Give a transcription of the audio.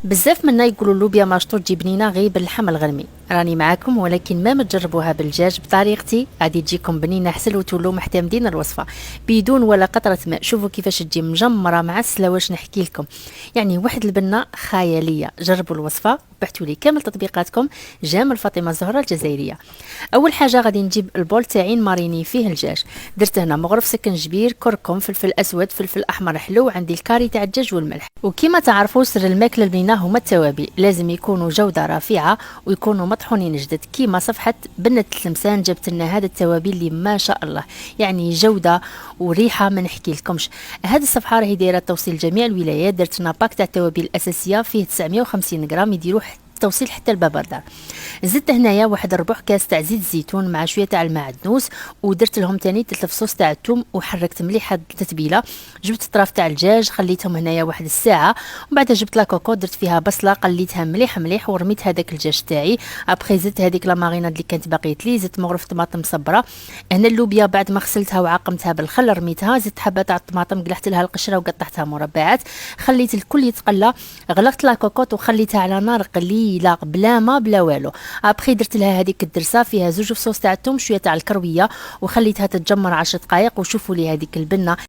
بزاف منا يقولوا اللوبيا ماشطو تجي بنينه غير باللحم الغنمي. راني معاكم، ولكن ما تجربوها بالدجاج بطريقتي غادي تجيكم بنينه حسن وتولوا محتمدين الوصفه بدون ولا قطره ماء. شوفوا كيفاش تجي مجمره معسله. واش نحكي لكم؟ يعني واحد البنه خياليه. جربوا الوصفه وبعثوا لي كامل تطبيقاتكم. جمال فاطمه الزهراء الجزائريه. اول حاجه غادي نجيب البول تاعي ماريني فيه الدجاج. درت هنا مغرف سكنجبير، كركم، فلفل اسود، فلفل احمر حلو، عندي الكاري تاع الدجاج والملح. وكما تعرفوا سر الماكله البنينه هما التوابل، لازم يكونوا جوده رفيعه ويكونوا مطحونين جدد. كيما صفحه بنه التلمسان جبت لنا هذا التوابل اللي ما شاء الله، يعني جوده وريحه ما نحكي لكمش. هذه الصفحه راهي دايره توصيل جميع الولايات. درت لنا باك تاع التوابل الاساسيه فيه 950 غرام، يديروا توصيل حتى الباب الدار. زدت هنايا واحد ربع كاس تاع زيت الزيتون مع شويه تاع المعدنوس، ودرت لهم تاني 3 فصوص تاع الثوم، وحركت مليح هاد التتبيله. جبت الطراف تاع الدجاج خليتهم هنايا واحد الساعه، ومن بعد جبت لاكوكو درت فيها بصله قليتها مليح مليح، ورميت هذاك الدجاج تاعي. ابخي زدت هذيك لا ماريناد اللي كانت باقيت لي، زدت مغرف طماطم صبره. هنا اللوبيا بعد ما غسلتها وعقمتها بالخل رميتها. زدت حبه تاع الطماطم قلحت لها القشره وقطعتها مربعات، خليت الكل يتقلى. غلقت لاكوكوط وخليتها على نار قليله بلا ما بلا والو. ابخي درت لها هذيك الدرسه فيها 2 فصوص تاع الثوم، شويه تاع الكرويه، وخليتها تتجمر 10 دقائق. وشوفوا لي هذيك البنه